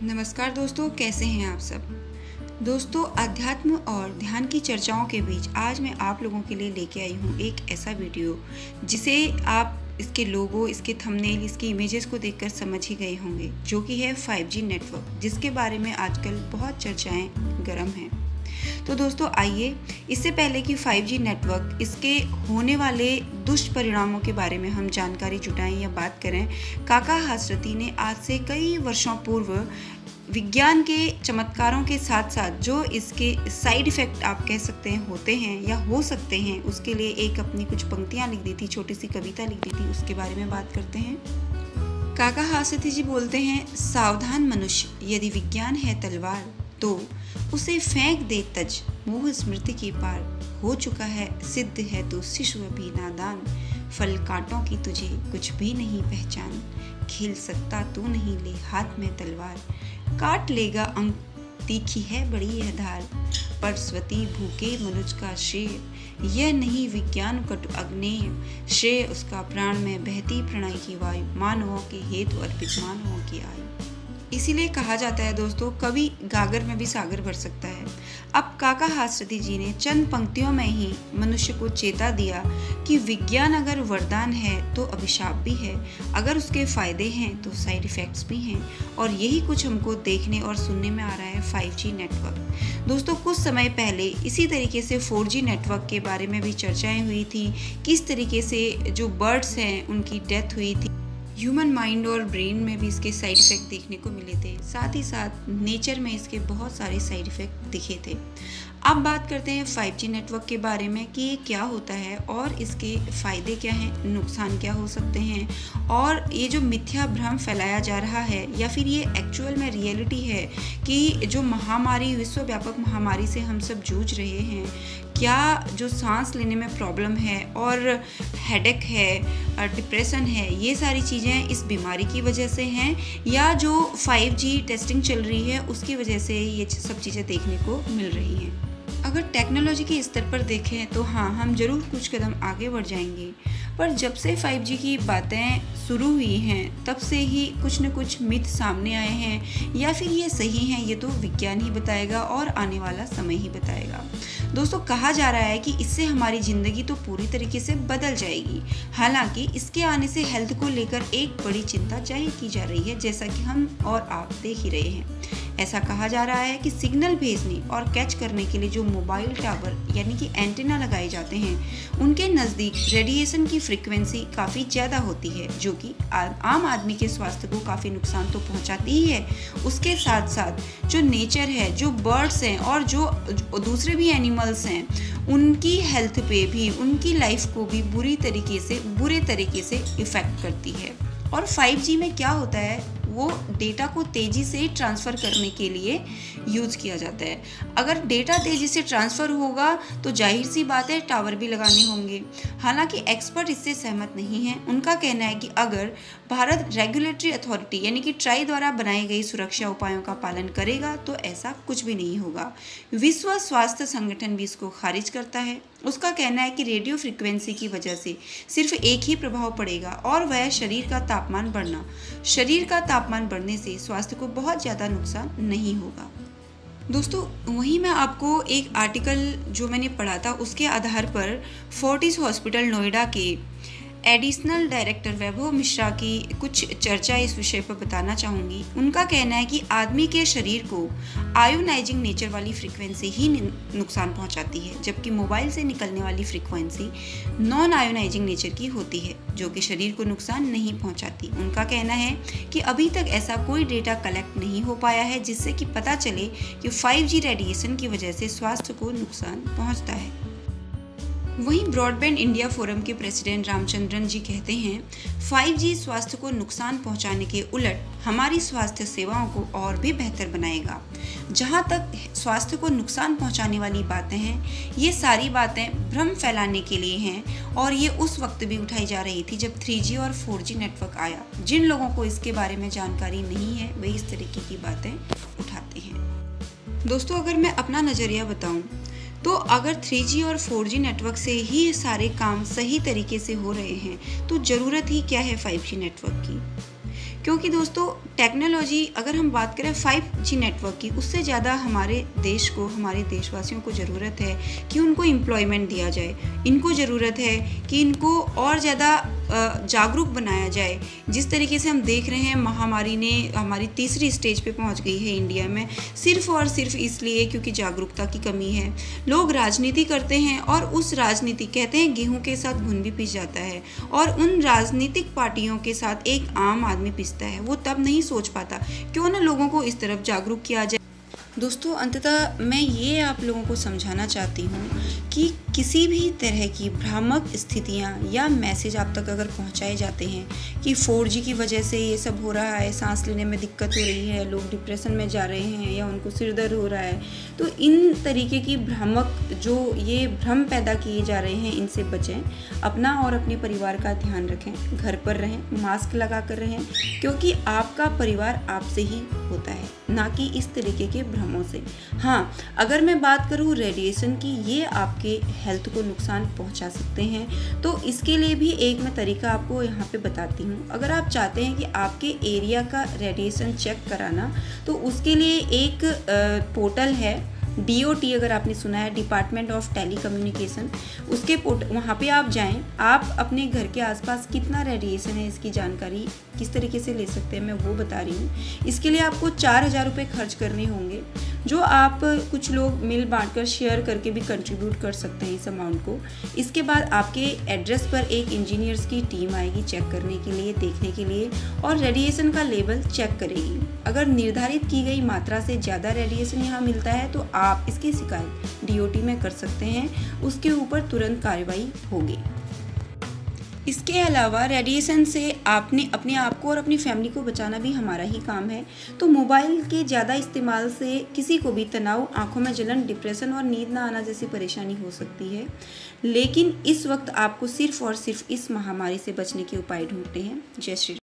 नमस्कार दोस्तों, कैसे हैं आप सब। दोस्तों, अध्यात्म और ध्यान की चर्चाओं के बीच आज मैं आप लोगों के लिए लेके आई हूँ एक ऐसा वीडियो जिसे आप इसके लोगो, इसके थंबनेल, इसकी इमेजेस को देखकर समझ ही गए होंगे, जो कि है 5G नेटवर्क, जिसके बारे में आजकल बहुत चर्चाएं गर्म हैं। तो दोस्तों आइए, इससे पहले कि 5G नेटवर्क, इसके होने वाले दुष्परिणामों के बारे में हम जानकारी जुटाएं या बात करें, काका हासरती ने आज से कई वर्षों पूर्व विज्ञान के चमत्कारों के साथ साथ जो इसके साइड इफ़ेक्ट आप कह सकते हैं होते हैं या हो सकते हैं, उसके लिए एक अपनी कुछ पंक्तियाँ लिख दी थी, छोटी सी कविता लिख दी थी। उसके बारे में बात करते हैं। काका हासरती जी बोलते हैं, सावधान मनुष्य, यदि विज्ञान है तलवार तो उसे फेंक दे तज, मोह स्मृति के पार हो चुका है, सिद्ध है तो शिशु भी नादान, फल कांटों की तुझे कुछ भी नहीं पहचान, खेल सकता तू नहीं ले हाथ में तलवार, काट लेगा अंग तीखी है बड़ी यह धार, पर स्वती भूखे मनुज का श्रेय, यह नहीं विज्ञान कटु अग्नेय, श्रेय उसका प्राण में बहती प्रणय की वायु, मानवों के हेतु अर्पित मानवों की आयु। इसीलिए कहा जाता है दोस्तों, कभी गागर में भी सागर भर सकता है। अब काका हासरती जी ने चंद पंक्तियों में ही मनुष्य को चेता दिया कि विज्ञान अगर वरदान है तो अभिशाप भी है, अगर उसके फायदे हैं तो साइड इफ़ेक्ट्स भी हैं, और यही कुछ हमको देखने और सुनने में आ रहा है 5G नेटवर्क। दोस्तों, कुछ समय पहले इसी तरीके से 4G नेटवर्क के बारे में भी चर्चाएं हुई थी, किस तरीके से जो बर्ड्स हैं उनकी डेथ हुई थी, ह्यूमन माइंड और ब्रेन में भी इसके साइड इफ़ेक्ट देखने को मिले थे, साथ ही साथ नेचर में इसके बहुत सारे साइड इफ़ेक्ट दिखे थे। अब बात करते हैं 5G नेटवर्क के बारे में कि ये क्या होता है और इसके फ़ायदे क्या हैं, नुकसान क्या हो सकते हैं, और ये जो मिथ्या भ्रम फैलाया जा रहा है या फिर ये एक्चुअल में रियलिटी है कि जो महामारी, विश्वव्यापक महामारी से हम सब जूझ रहे हैं, क्या जो सांस लेने में प्रॉब्लम है और हेडेक है, डिप्रेशन है, ये सारी चीज़ें इस बीमारी की वजह से हैं, या जो 5G टेस्टिंग चल रही है उसकी वजह से ये सब चीज़ें देखने को मिल रही हैं। अगर टेक्नोलॉजी के स्तर पर देखें तो हाँ, हम ज़रूर कुछ कदम आगे बढ़ जाएंगे, पर जब से 5G की बातें शुरू हुई हैं तब से ही कुछ न कुछ मिथ सामने आए हैं, या फिर ये सही हैं ये तो विज्ञान ही बताएगा और आने वाला समय ही बताएगा। दोस्तों, कहा जा रहा है कि इससे हमारी ज़िंदगी तो पूरी तरीके से बदल जाएगी। हालांकि इसके आने से हेल्थ को लेकर एक बड़ी चिंता जाहिर की जा रही है, जैसा कि हम और आप देख ही रहे हैं। ऐसा कहा जा रहा है कि सिग्नल भेजने और कैच करने के लिए जो मोबाइल टावर यानी कि एंटीना लगाए जाते हैं, उनके नज़दीक रेडिएशन की फ्रीक्वेंसी काफ़ी ज़्यादा होती है, जो कि आम आदमी के स्वास्थ्य को काफ़ी नुकसान तो पहुंचाती ही है। उसके साथ साथ जो नेचर है, जो बर्ड्स हैं और जो दूसरे भी एनिमल्स हैं, उनकी हेल्थ पे भी, उनकी लाइफ को भी बुरे तरीके से इफ़ेक्ट करती है। और 5G में क्या होता है, वो डेटा को तेज़ी से ट्रांसफ़र करने के लिए यूज़ किया जाता है। अगर डेटा तेज़ी से ट्रांसफ़र होगा तो जाहिर सी बात है टावर भी लगाने होंगे। हालांकि एक्सपर्ट इससे सहमत नहीं हैं। उनका कहना है कि अगर भारत रेगुलेटरी अथॉरिटी यानी कि ट्राई द्वारा बनाई गई सुरक्षा उपायों का पालन करेगा तो ऐसा कुछ भी नहीं होगा। विश्व स्वास्थ्य संगठन भी इसको खारिज करता है। उसका कहना है कि रेडियो फ्रिक्वेंसी की वजह से सिर्फ एक ही प्रभाव पड़ेगा, और वह शरीर का तापमान बढ़ना। शरीर का तापमान बढ़ने से स्वास्थ्य को बहुत ज़्यादा नुकसान नहीं होगा। दोस्तों, वहीं मैं आपको एक आर्टिकल जो मैंने पढ़ा था उसके आधार पर फोर्टिस हॉस्पिटल नोएडा के एडिशनल डायरेक्टर वैभव मिश्रा की कुछ चर्चा इस विषय पर बताना चाहूँगी। उनका कहना है कि आदमी के शरीर को आयोनाइजिंग नेचर वाली फ्रीक्वेंसी ही नुकसान पहुंचाती है, जबकि मोबाइल से निकलने वाली फ्रीक्वेंसी नॉन आयोनाइजिंग नेचर की होती है, जो कि शरीर को नुकसान नहीं पहुंचाती। उनका कहना है कि अभी तक ऐसा कोई डेटा कलेक्ट नहीं हो पाया है जिससे कि पता चले कि 5G रेडिएशन की वजह से स्वास्थ्य को नुकसान पहुँचता है। वहीं ब्रॉडबैंड इंडिया फोरम के प्रेसिडेंट रामचंद्रन जी कहते हैं, 5G स्वास्थ्य को नुकसान पहुंचाने के उलट हमारी स्वास्थ्य सेवाओं को और भी बेहतर बनाएगा। जहां तक स्वास्थ्य को नुकसान पहुंचाने वाली बातें हैं, ये सारी बातें भ्रम फैलाने के लिए हैं, और ये उस वक्त भी उठाई जा रही थी जब 3G और 4G नेटवर्क आया। जिन लोगों को इसके बारे में जानकारी नहीं है वे इस तरीके की बातें उठाते हैं। दोस्तों, अगर मैं अपना नज़रिया बताऊं तो अगर 3G और 4G नेटवर्क से ही सारे काम सही तरीके से हो रहे हैं तो ज़रूरत ही क्या है 5G नेटवर्क की। क्योंकि दोस्तों टेक्नोलॉजी, अगर हम बात करें 5G नेटवर्क की, उससे ज़्यादा हमारे देश को, हमारे देशवासियों को ज़रूरत है कि उनको एम्प्लॉयमेंट दिया जाए। इनको ज़रूरत है कि इनको और ज़्यादा जागरूक बनाया जाए। जिस तरीके से हम देख रहे हैं, महामारी ने हमारी तीसरी स्टेज पे पहुंच गई है इंडिया में, सिर्फ और सिर्फ इसलिए क्योंकि जागरूकता की कमी है। लोग राजनीति करते हैं और उस राजनीति, कहते हैं गेहूं के साथ घुन भी पिस जाता है, और उन राजनीतिक पार्टियों के साथ एक आम आदमी पिसता है। वो तब नहीं सोच पाता, क्यों ना लोगों को इस तरफ जागरूक किया जाए। दोस्तों, अंततः मैं ये आप लोगों को समझाना चाहती हूँ कि किसी भी तरह की भ्रामक स्थितियाँ या मैसेज आप तक अगर पहुँचाए जाते हैं कि 4G की वजह से ये सब हो रहा है, सांस लेने में दिक्कत हो रही है, लोग डिप्रेशन में जा रहे हैं या उनको सिर दर्द हो रहा है, तो इन तरीके की भ्रामक जो ये भ्रम पैदा किए जा रहे हैं, इनसे बचें। अपना और अपने परिवार का ध्यान रखें, घर पर रहें, मास्क लगा कर रहें, क्योंकि आपका परिवार आपसे ही होता है, ना कि इस तरीके के भ्रमों से। हाँ, अगर मैं बात करूँ रेडिएशन की, ये आपके हेल्थ को नुकसान पहुंचा सकते हैं, तो इसके लिए भी एक मैं तरीका आपको यहाँ पे बताती हूँ। अगर आप चाहते हैं कि आपके एरिया का रेडिएशन चेक कराना, तो उसके लिए एक पोर्टल है DOT, अगर आपने सुना है, डिपार्टमेंट ऑफ टेलीकम्युनिकेशन, उसके वहाँ पे आप जाएं। आप अपने घर के आसपास कितना रेडिएशन है, इसकी जानकारी किस तरीके से ले सकते हैं, मैं वो बता रही हूँ। इसके लिए आपको 4000 रुपये खर्च करने होंगे, जो आप कुछ लोग मिल बांटकर शेयर करके भी कंट्रीब्यूट कर सकते हैं इस अमाउंट को। इसके बाद आपके एड्रेस पर एक इंजीनियर्स की टीम आएगी चेक करने के लिए, देखने के लिए, और रेडिएशन का लेवल चेक करेगी। अगर निर्धारित की गई मात्रा से ज़्यादा रेडिएशन यहाँ मिलता है तो आप इसकी शिकायत DOT में कर सकते हैं, उसके ऊपर तुरंत कार्रवाई होगी। इसके अलावा रेडिएशन से आपने अपने आप को और अपनी फैमिली को बचाना भी हमारा ही काम है। तो मोबाइल के ज़्यादा इस्तेमाल से किसी को भी तनाव, आंखों में जलन, डिप्रेशन और नींद ना आना जैसी परेशानी हो सकती है। लेकिन इस वक्त आपको सिर्फ और सिर्फ इस महामारी से बचने के उपाय ढूंढने हैं। जय श्री